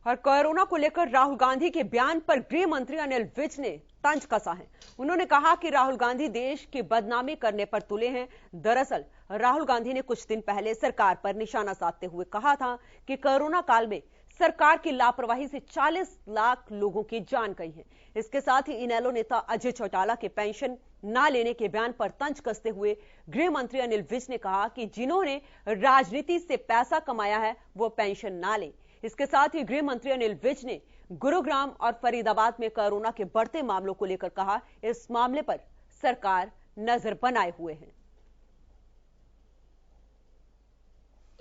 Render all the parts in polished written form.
और कोरोना को लेकर राहुल गांधी के बयान पर गृह मंत्री अनिल विज ने तंज कसा है। उन्होंने कहा कि राहुल गांधी देश की बदनामी करने पर तुले हैं। दरअसल राहुल गांधी ने कुछ दिन पहले सरकार पर निशाना साधते हुए कहा था कि कोरोना काल में सरकार की लापरवाही से 40 लाख लोगों की जान गई है। इसके साथ ही इनेलो नेता अजय चौटाला के पेंशन न लेने के बयान पर तंज कसते हुए गृह मंत्री अनिल विज ने कहा कि जिन्होंने राजनीति से पैसा कमाया है वो पेंशन ना ले। इसके साथ ही गृह मंत्री अनिल विज ने गुरुग्राम और फरीदाबाद में कोरोना के बढ़ते मामलों को लेकर कहा, इस मामले पर सरकार नजर बनाए हुए है।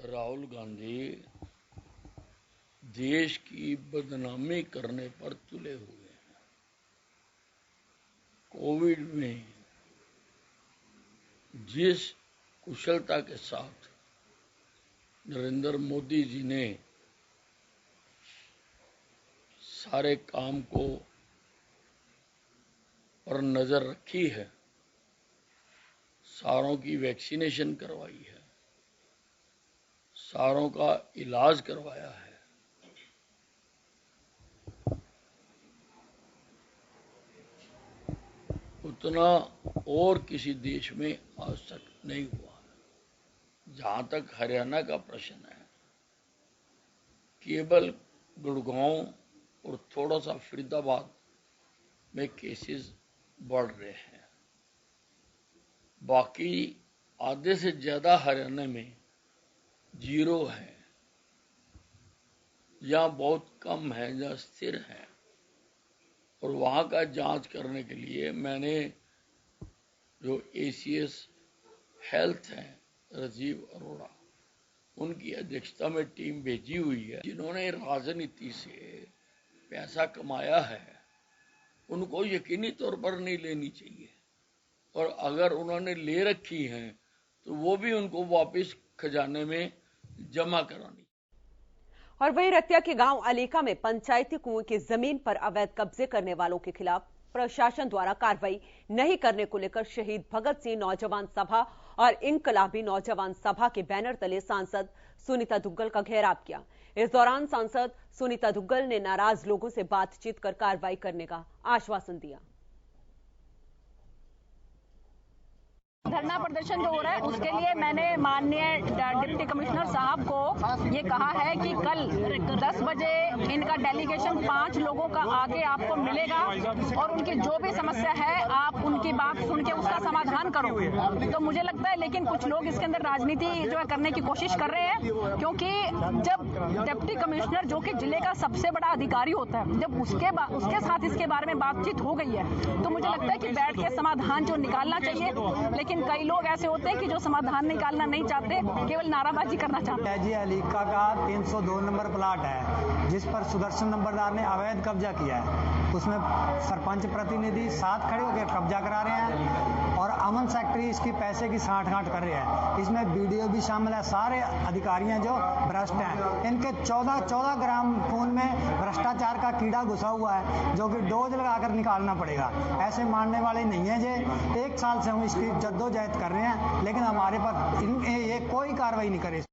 राहुल गांधी देश की बदनामी करने पर तुले हुए हैं। कोविड में जिस कुशलता के साथ नरेंद्र मोदी जी ने सारे काम को पर नजर रखी है, सारों की वैक्सीनेशन करवाई है, सारों का इलाज करवाया है, उतना और किसी देश में आज तक नहीं हुआ है। जहां तक हरियाणा का प्रश्न है, केवल गुड़गांव और थोड़ा सा फरीदाबाद में केसेस बढ़ रहे हैं, बाकी आधे से ज्यादा हरियाणा में जीरो है या बहुत कम है या स्थिर है। और वहां का जांच करने के लिए मैंने जो एसीएस हेल्थ है राजीव अरोड़ा, उनकी अध्यक्षता में टीम भेजी हुई है। जिन्होंने राजनीति से पैसा कमाया है उनको यकीनी तौर पर नहीं लेनी चाहिए, और अगर उन्होंने ले रखी है तो वो भी उनको वापस खजाने में जमा करानी। और वहीं रतिया के गांव अलीका में पंचायती कुएं की जमीन पर अवैध कब्जे करने वालों के खिलाफ प्रशासन द्वारा कार्रवाई नहीं करने को लेकर शहीद भगत सिंह नौजवान सभा और इनकलाबी नौजवान सभा के बैनर तले सांसद सुनीता दुग्गल का घेराव किया। इस दौरान सांसद सुनीता दुग्गल ने नाराज लोगों से बातचीत कर कार्रवाई करने का आश्वासन दिया। धरना प्रदर्शन जो हो रहा है उसके लिए मैंने माननीय डिप्टी कमिश्नर साहब को ये कहा है कि कल 10 बजे इनका डेलीगेशन 5 लोगों का आगे आपको मिलेगा और उनकी जो भी समस्या है आप उनकी बात सुन के उसका समाधान करो। तो मुझे लगता है लेकिन कुछ लोग इसके अंदर राजनीति जो है करने की कोशिश कर रहे हैं, क्योंकि जब डिप्टी कमिश्नर जो कि जिले का सबसे बड़ा अधिकारी होता है, जब उसके साथ इसके बारे में बातचीत हो गई है तो मुझे लगता है कि बैठ के समाधान जो निकालना चाहिए। लेकिन कई लोग ऐसे होते हैं कि जो समाधान निकालना नहीं चाहते, केवल नाराबाजी करना चाहते हैं। जी अलीका का 302 नंबर प्लाट है जिस पर सुदर्शन नंबरदार ने अवैध कब्जा किया है। उसमें सरपंच प्रतिनिधि साथ खड़े होकर कब्जा करा रहे हैं और अमन सेक्रेटरी इसकी पैसे की साठ-गांठ कर रहे हैं। इसमें बीडीओ भी शामिल है। सारे अधिकारी हैं जो भ्रष्ट हैं। इनके 14 ग्राम खून में भ्रष्टाचार का कीड़ा घुसा हुआ है जो कि डोज लगाकर निकालना पड़ेगा। ऐसे मानने वाले नहीं है। जे 1 साल से हम इसकी जद्दोजहद कर रहे हैं लेकिन हमारे पास ये कोई कार्रवाई नहीं करे।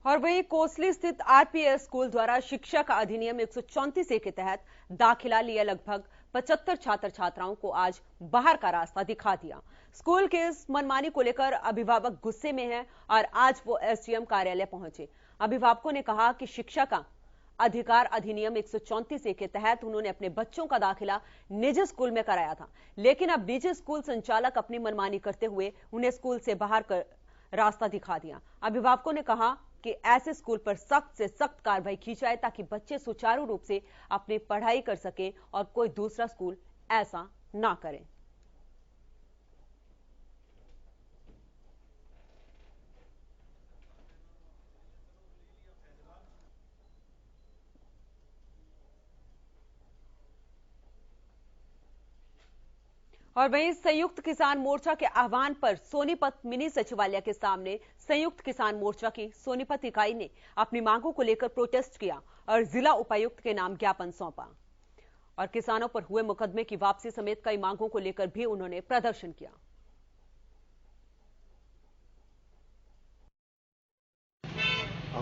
और वहीं कोसली स्थित आरपीएस स्कूल द्वारा शिक्षा का अधिनियम 134A के तहत दाखिला लिए लगभग 75 छात्र छात्राओं को आज बाहर का रास्ता दिखा दिया। स्कूल के इस मनमानी को लेकर अभिभावक गुस्से में हैं और आज वो एसडीएम कार्यालय पहुंचे। अभिभावकों ने कहा कि शिक्षा का अधिकार अधिनियम 134A के तहत उन्होंने अपने बच्चों का दाखिला निजी स्कूल में कराया था, लेकिन अब निजी स्कूल संचालक अपनी मनमानी करते हुए उन्हें स्कूल से बाहर कर रास्ता दिखा दिया। अभिभावकों ने कहा कि ऐसे स्कूल पर सख्त से सख्त कार्रवाई की जाए ताकि बच्चे सुचारू रूप से अपनी पढ़ाई कर सकें और कोई दूसरा स्कूल ऐसा ना करे। और वहीं संयुक्त किसान मोर्चा के आह्वान पर सोनीपत मिनी सचिवालय के सामने संयुक्त किसान मोर्चा की सोनीपत इकाई ने अपनी मांगों को लेकर प्रोटेस्ट किया और जिला उपायुक्त के नाम ज्ञापन सौंपा और किसानों पर हुए मुकदमे की वापसी समेत कई मांगों को लेकर भी उन्होंने प्रदर्शन किया।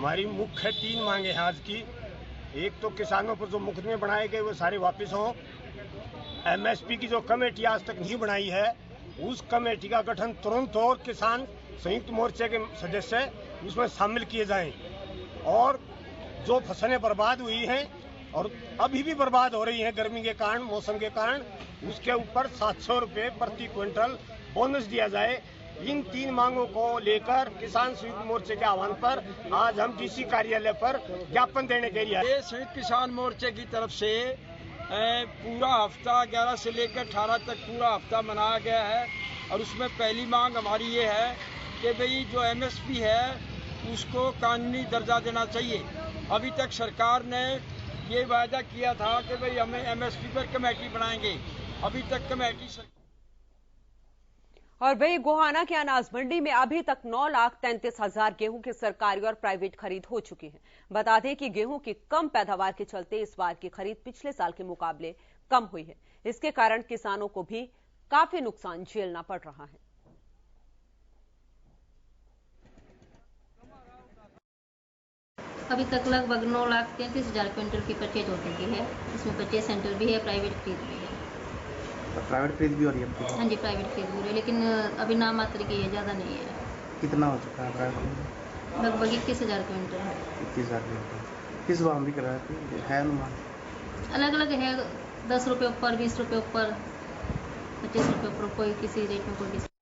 हमारी मुख्य 3 मांगे हैं आज की। एक तो किसानों पर जो मुकदमे बनाए गए वो सारे वापस हों। MSP की जो कमेटी आज तक नहीं बनाई है उस कमेटी का गठन तुरंत हो और किसान संयुक्त मोर्चे के सदस्य उसमें शामिल किए जाएं। और जो फसलें बर्बाद हुई हैं और अभी भी बर्बाद हो रही हैं गर्मी के कारण, मौसम के कारण, उसके ऊपर 700 रुपये प्रति क्विंटल बोनस दिया जाए। इन 3 मांगों को लेकर किसान संयुक्त मोर्चे के आह्वान पर आज हम DC कार्यालय पर ज्ञापन देने के लिए ये संयुक्त किसान मोर्चे की तरफ से पूरा हफ्ता 11 से लेकर 18 तक पूरा हफ्ता मनाया गया है। और उसमें पहली मांग हमारी ये है कि भाई जो MSP है उसको कानूनी दर्जा देना चाहिए। अभी तक सरकार ने ये वायदा किया था कि भाई हमें MSP पर कमेटी बनाएंगे, अभी तक कमेटी और वही गोहाना के अनाज मंडी में अभी तक 9,33,000 गेहूं की सरकारी और प्राइवेट खरीद हो चुकी है। बता दें कि गेहूं की कम पैदावार के चलते इस बार की खरीद पिछले साल के मुकाबले कम हुई है। इसके कारण किसानों को भी काफी नुकसान झेलना पड़ रहा है। अभी तक लगभग 9,33,000 क्विंटल की परचेज हो चुकी है। इसमें परचेज सेंटर भी है, प्राइवेट खरीद भी है। प्राइवेट खरीद भी हो रही है? हाँ जी, प्राइवेट खरीद भी हो रही है, लेकिन अभी नाम मात्र की है, ज़्यादा नहीं है। कितना हो चुका है प्राइवेट? लगभग 21,000 क्विंटल है। 21,000 क्विंटल। किस भाव में बिक रहा है अनुमान? अलग अलग है, 10 रुपये ऊपर, 20 रुपये ऊपर, 25 रुपये ऊपर, कोई किसी रेट में, कोई किसी।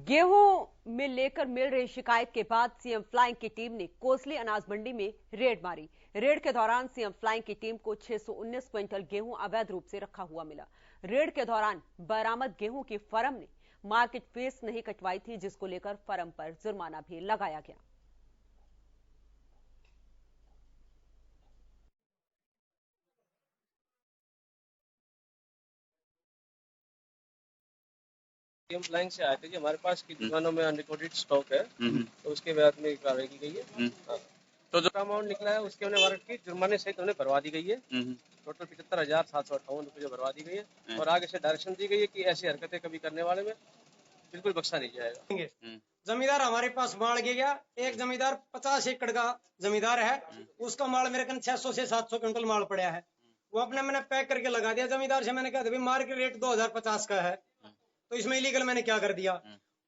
गेहूं में लेकर मिल रही शिकायत के बाद सीएम फ्लाइंग की टीम ने कोसली अनाज मंडी में रेड मारी। रेड के दौरान सीएम फ्लाइंग की टीम को 619 क्विंटल गेहूं अवैध रूप से रखा हुआ मिला। रेड के दौरान बरामद गेहूं की फर्म ने मार्केट फीस नहीं कटवाई थी, जिसको लेकर फर्म पर जुर्माना भी लगाया गया। फ्लाइंग से आए थे कि हमारे पास की दुकानों में अनरिकॉर्डेड स्टॉक है, तो उसके बाद में कार्रवाई की गई है। तो जो अमाउंट निकला है उसके हमने वारंट की जुर्माने सहित हमने भरवा दी गई है। टोटल 75,758 रुपये भरवा दी गई है और आगे से डायरेक्शन दी गई है कि ऐसी हरकतें कभी करने वाले में बिल्कुल बख्शा नहीं जाएगा। जमींदार हमारे पास माल गया, एक जमींदार 50 एकड़ का जमींदार है, उसका माल मेरे कन 600 से 700 क्विंटल माल पड़ा है। वो अपने मैंने पैक करके लगा दिया। जमींदार से मैंने कहा था मार्केट रेट 2050 का है, तो इसमें इलीगल मैंने क्या कर दिया।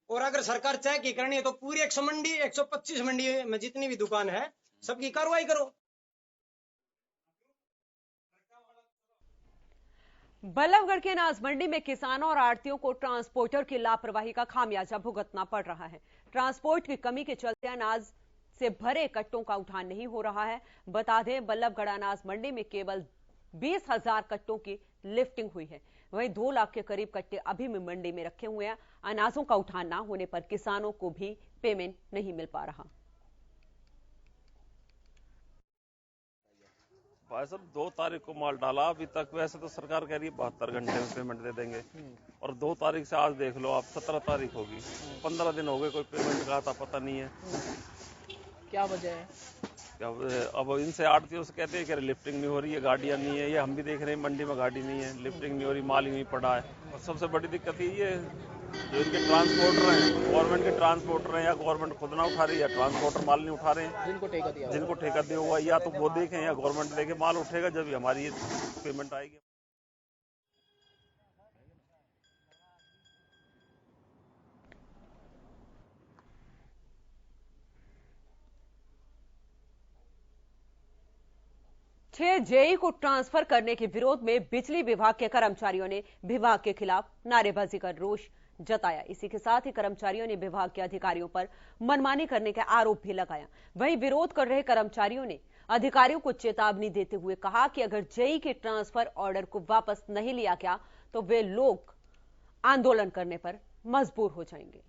और अगर सरकार चाहे की करनी है तो पूरी 100 मंडी 125 मंडी में जितनी भी दुकान है सबकी कार्रवाई करो। बल्लभगढ़ के अनाज मंडी में किसानों और आड़तियों को ट्रांसपोर्टर की लापरवाही का खामियाजा भुगतना पड़ रहा है। ट्रांसपोर्ट की कमी के चलते अनाज से भरे कट्टों का उठान नहीं हो रहा है। बता दें, बल्लभगढ़ अनाज मंडी में केवल 20,000 कट्टों की लिफ्टिंग हुई है। वहीं 2 लाख के करीब कट्टे अभी भी मंडी में रखे हुए हैं। अनाजों का उठान ना होने पर किसानों को भी पेमेंट नहीं मिल पा रहा। भाई साहब 2 तारीख को माल डाला, अभी तक वैसे तो सरकार कह रही है 72 घंटे में पेमेंट दे देंगे, और 2 तारीख से आज देख लो आप 17 तारीख होगी, 15 दिन हो गए, कोई पेमेंट का आता पता नहीं है। क्या वजह है? अब इनसे आड़तियों से कहते हैं कि लिफ्टिंग नहीं हो रही है, गाड़ियां नहीं है। ये हम भी देख रहे हैं मंडी में गाड़ी नहीं है, लिफ्टिंग नहीं हो रही, माल ही नहीं पड़ा है। और सबसे बड़ी दिक्कत ये जो इनके ट्रांसपोर्टर हैं, गवर्नमेंट के ट्रांसपोर्टर हैं, या गवर्नमेंट खुद ना उठा रही है, ट्रांसपोर्टर माल नहीं उठा रहे हैं। जिनको ठेका दिया हुआ, या तो वो देखें या गवर्नमेंट देखे, माल उठेगा जब हमारी पेमेंट आएगी। छह जेई को ट्रांसफर करने के विरोध में बिजली विभाग के कर्मचारियों ने विभाग के खिलाफ नारेबाजी कर रोष जताया। इसी के साथ ही कर्मचारियों ने विभाग के अधिकारियों पर मनमानी करने का आरोप भी लगाया। वहीं विरोध कर रहे कर्मचारियों ने अधिकारियों को चेतावनी देते हुए कहा कि अगर जेई के ट्रांसफर ऑर्डर को वापस नहीं लिया गया तो वे लोग आंदोलन करने पर मजबूर हो जाएंगे।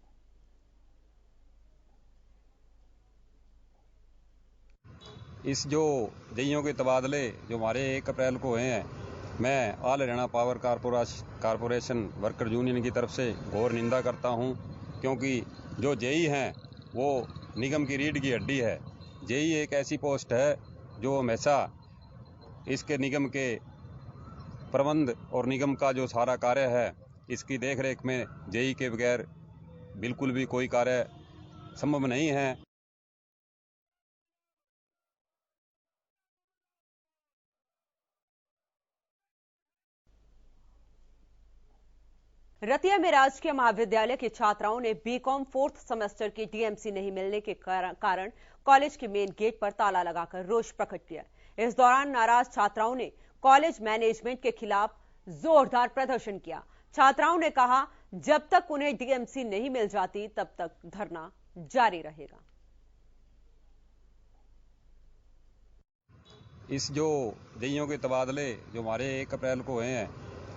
इस जो जेईओं के तबादले जो हमारे 1 अप्रैल को हुए हैं, मैं all Haryana power corporation worker union की तरफ से घोर निंदा करता हूं, क्योंकि जो जेई हैं वो निगम की रीढ़ की हड्डी है। जेई एक ऐसी पोस्ट है जो हमेशा इसके निगम के प्रबंध और निगम का जो सारा कार्य है इसकी देखरेख में जेई के बगैर बिल्कुल भी कोई कार्य संभव नहीं है। रतिया में राजकीय महाविद्यालय की छात्राओं ने बीकॉम 4th सेमेस्टर की डीएमसी नहीं मिलने के कारण कॉलेज के मेन गेट पर ताला लगाकर रोष प्रकट किया। इस दौरान नाराज छात्राओं ने कॉलेज मैनेजमेंट के खिलाफ जोरदार प्रदर्शन किया। छात्राओं ने कहा, जब तक उन्हें डीएमसी नहीं मिल जाती तब तक धरना जारी रहेगा। इस जो जेईओ के तबादले जो हमारे 1 अप्रैल को हुए हैं,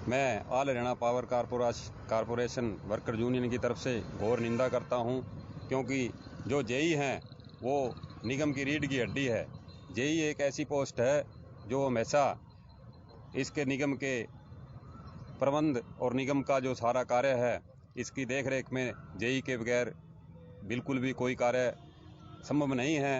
मैं all Haryana power corporation worker union की तरफ से घोर निंदा करता हूं, क्योंकि जो जेई हैं वो निगम की रीढ़ की हड्डी है। जेई एक ऐसी पोस्ट है जो हमेशा इसके निगम के प्रबंध और निगम का जो सारा कार्य है इसकी देखरेख में जेई के बगैर बिल्कुल भी कोई कार्य संभव नहीं है।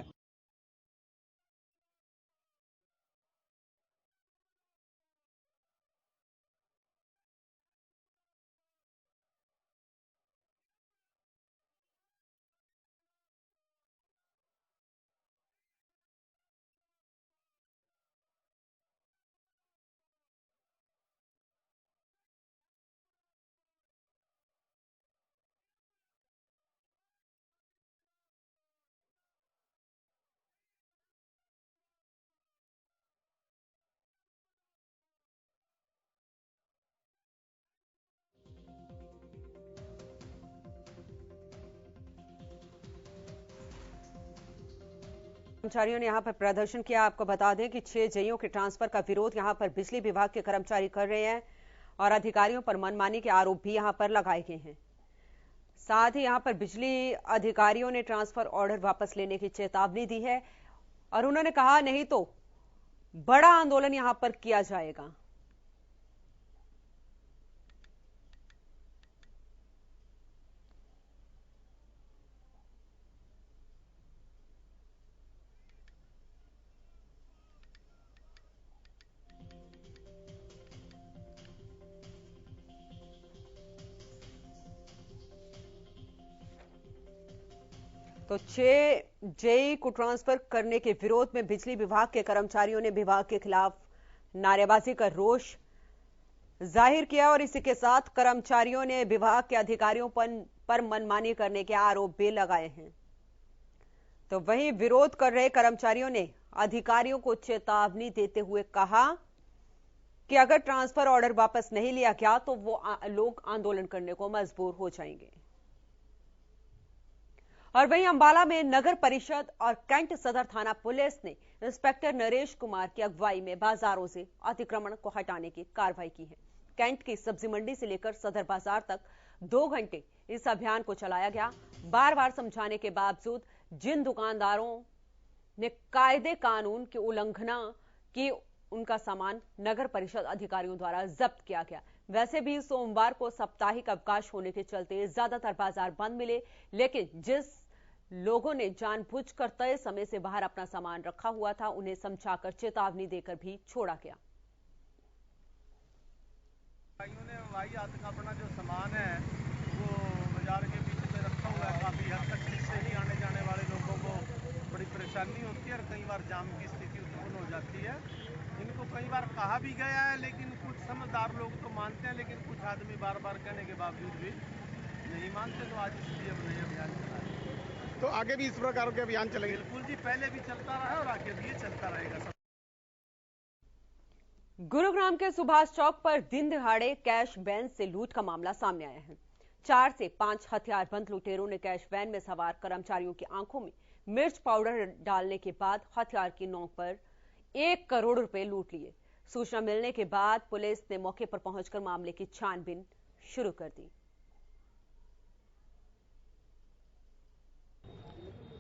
कर्मचारियों ने यहां पर प्रदर्शन किया। आपको बता दें कि 6 जेईओ के ट्रांसफर का विरोध यहां पर बिजली विभाग के कर्मचारी कर रहे हैं और अधिकारियों पर मनमानी के आरोप भी यहां पर लगाए गए हैं। साथ ही यहां पर बिजली अधिकारियों ने ट्रांसफर ऑर्डर वापस लेने की चेतावनी दी है और उन्होंने कहा, नहीं तो बड़ा आंदोलन यहां पर किया जाएगा। तो 6 जेई को ट्रांसफर करने के विरोध में बिजली विभाग के कर्मचारियों ने विभाग के खिलाफ नारेबाजी कर रोष जाहिर किया और इसी के साथ कर्मचारियों ने विभाग के अधिकारियों पर मनमानी करने के आरोप भी लगाए हैं। तो वहीं विरोध कर रहे कर्मचारियों ने अधिकारियों को चेतावनी देते हुए कहा कि अगर ट्रांसफर ऑर्डर वापस नहीं लिया गया तो वो लोग आंदोलन करने को मजबूर हो जाएंगे। और वहीं अंबाला में नगर परिषद और कैंट सदर थाना पुलिस ने इंस्पेक्टर नरेश कुमार की अगुवाई में बाजारों से अतिक्रमण को हटाने की कार्रवाई की है। कैंट की सब्जी मंडी से लेकर सदर बाजार तक 2 घंटे इस अभियान को चलाया गया। बार बार समझाने के बावजूद जिन दुकानदारों ने कायदे कानून की उल्लंघना की, उनका सामान नगर परिषद अधिकारियों द्वारा जब्त किया गया। वैसे भी सोमवार को साप्ताहिक अवकाश होने के चलते ज्यादातर बाजार बंद मिले, लेकिन जिस लोगों ने जानबूझकर तय समय से बाहर अपना सामान रखा हुआ था, उन्हें समझाकर चेतावनी देकर भी छोड़ा गया। अपना जो सामान है वो बाजार के बीच में रखा हुआ है। काफी हद तक इससे ही आने जाने वाले लोगों को बड़ी परेशानी होती है और कई बार जाम की स्थिति उत्पन्न हो जाती है। इनको कई बार कहा भी गया है, लेकिन कुछ समझदार लोग तो मानते हैं, लेकिन कुछ आदमी बार बार कहने के बावजूद भी नहीं मानते। तो आज इसलिए अब नए अभियान चला है। तो आगे भी इस प्रकार के अभियान चलेंगे? बिल्कुल जी, पहले भी चलता रहा और आगे भी ये चलता रहेगा। गुरुग्राम के सुभाष चौक पर दिन दिहाड़े कैश वैन से लूट का मामला सामने आया है। 4 से 5 हथियारबंद लुटेरों ने कैश वैन में सवार कर्मचारियों की आंखों में मिर्च पाउडर डालने के बाद हथियार की नोक पर 1 करोड़ रुपए लूट लिए। सूचना मिलने के बाद पुलिस ने मौके पर पहुंचकर मामले की छानबीन शुरू कर दी।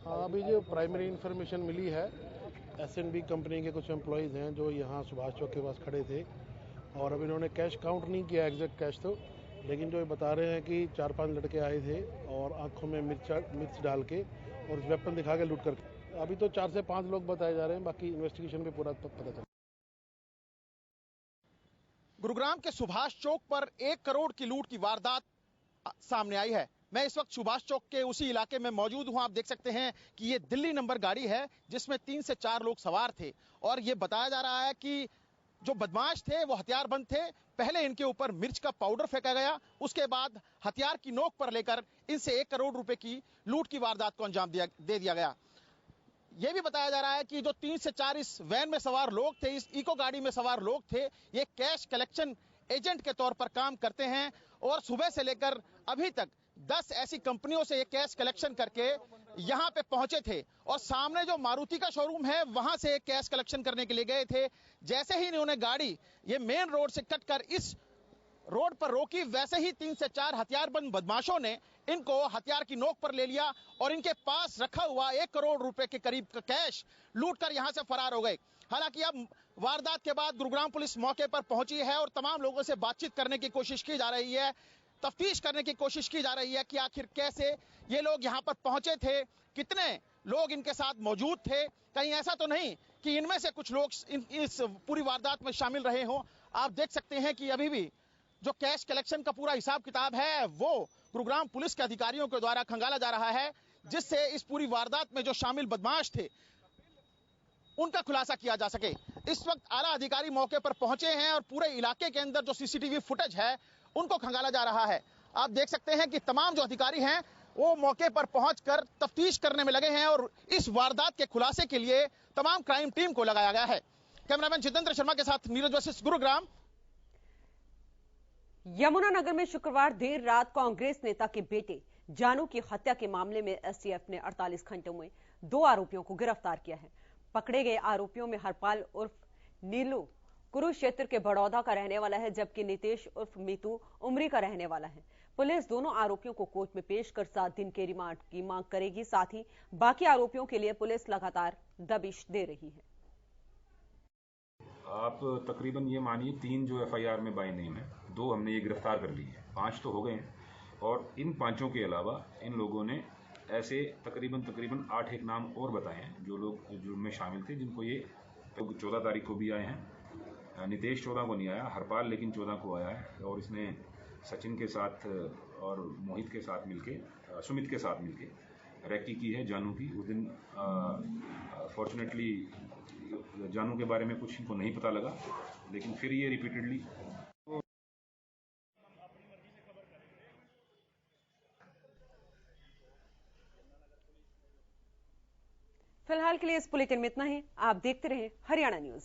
अभी जो प्राइमरी इंफॉर्मेशन मिली है, S&B कंपनी के कुछ एम्प्लॉयज़ हैं जो यहाँ सुभाष चौक के पास खड़े थे और अब इन्होंने कैश काउंट नहीं किया एग्जैक्ट कैश तो, लेकिन जो ये बता रहे हैं कि 4-5 लड़के आए थे और आंखों में मिर्च डाल के और वेपन दिखा के लूट करके। अभी तो 4 से 5 लोग बताए जा रहे हैं, बाकी इन्वेस्टिगेशन में पूरा पता चला। गुरुग्राम के सुभाष चौक पर 1 करोड़ की लूट की वारदात सामने आई है। मैं इस वक्त सुभाष चौक के उसी इलाके में मौजूद हूं। आप देख सकते हैं कि ये दिल्ली नंबर गाड़ी है जिसमें 3 से 4 लोग सवार थे और ये बताया जा रहा है कि जो बदमाश थे वो हथियारबंद थे। पहले इनके ऊपर मिर्च का पाउडर फेंका गया, उसके बाद हथियार की नोक पर लेकर इनसे 1 करोड़ रुपए की लूट की वारदात को अंजाम दे दिया गया। यह भी बताया जा रहा है कि जो 3 से 4 इस वैन में सवार लोग थे, इस इको गाड़ी में सवार लोग थे, ये कैश कलेक्शन एजेंट के तौर पर काम करते हैं और सुबह से लेकर अभी तक 10 ऐसी कंपनियों से ये कैश कलेक्शन करके यहां पे पहुंचे थे और सामने जो मारुति का शोरूम है वहां से कैश कलेक्शन करने के लिए गए थे। जैसे ही इन्होंने गाड़ी ये मेन रोड से कटकर इस रोड पर रोकी, वैसे ही 3 से 4 हथियारबंद बदमाशों ने इनको हथियार की नोक पर ले लिया और इनके पास रखा हुआ 1 करोड़ रुपए के करीब का कैश लूटकर यहां से फरार हो गए। हालांकि अब वारदात के बाद गुरुग्राम पुलिस मौके पर पहुंची है और तमाम लोगों से बातचीत करने की कोशिश की जा रही है, तफ्तीश करने की कोशिश की जा रही है कि आखिर कैसे ये लोग यहां पर पहुंचे थे, कितने लोग इनके साथ मौजूद थे। कहीं ऐसा तो नहीं कि इनमें से कुछ लोग इस पूरी वारदात में शामिल रहे हों। आप देख सकते हैं कि अभी भी जो कैश कलेक्शन का पूरा हिसाब किताब है वो गुरुग्राम पुलिस के अधिकारियों के द्वारा खंगाला जा रहा है, जिससे इस पूरी वारदात में जो शामिल बदमाश थे उनका खुलासा किया जा सके। इस वक्त आला अधिकारी मौके पर पहुंचे हैं और पूरे इलाके के अंदर जो सीसीटीवी फुटेज है उनको खंगाला जा रहा है। आप देख सकते हैं कि तमाम जो अधिकारी हैं वो मौके पर पहुंचकर तफ्तीश करने में लगे हैं और इस वारदात के खुलासे के लिए तमाम क्राइम टीम को लगाया गया है। कैमरामैन जितेंद्र शर्मा के साथ नीरज वशिष्ठ, गुरुग्राम। यमुनानगर में शुक्रवार देर रात कांग्रेस नेता के बेटे जानू की हत्या के मामले में एसटीएफ ने 48 घंटों में 2 आरोपियों को गिरफ्तार किया है। पकड़े गए आरोपियों में हरपाल उर्फ नीलू कुरुक्षेत्र के बड़ौदा का रहने वाला है, जबकि नितेश उर्फ मीतू उमरी का रहने वाला है। पुलिस दोनों आरोपियों को कोर्ट में पेश कर 7 दिन के रिमांड की मांग करेगी। साथ ही बाकी आरोपियों के लिए पुलिस लगातार दबिश दे रही है। आप तकरीबन ये मानिए 3 जो एफआईआर में बाय नेम है, 2 हमने ये गिरफ्तार कर ली है, 5 तो हो गए हैं और इन 5 के अलावा इन लोगों ने ऐसे तकरीबन 8 नाम और बताए हैं जो लोग जुर्म में शामिल थे, जिनको ये 14 तारीख को भी आए हैं। नितेश 14 को नहीं आया, हरपाल लेकिन 14 को आया है और इसने सचिन के साथ और मोहित के साथ मिलके, सुमित के साथ मिलके रैकी की है जानू की। उस दिन फॉर्चुनेटली जानू के बारे में कुछ इनको नहीं पता लगा, लेकिन फिर ये रिपीटेडली फिलहाल के लिए इस बुलेटिन में इतना ही। आप देखते रहें हरियाणा न्यूज।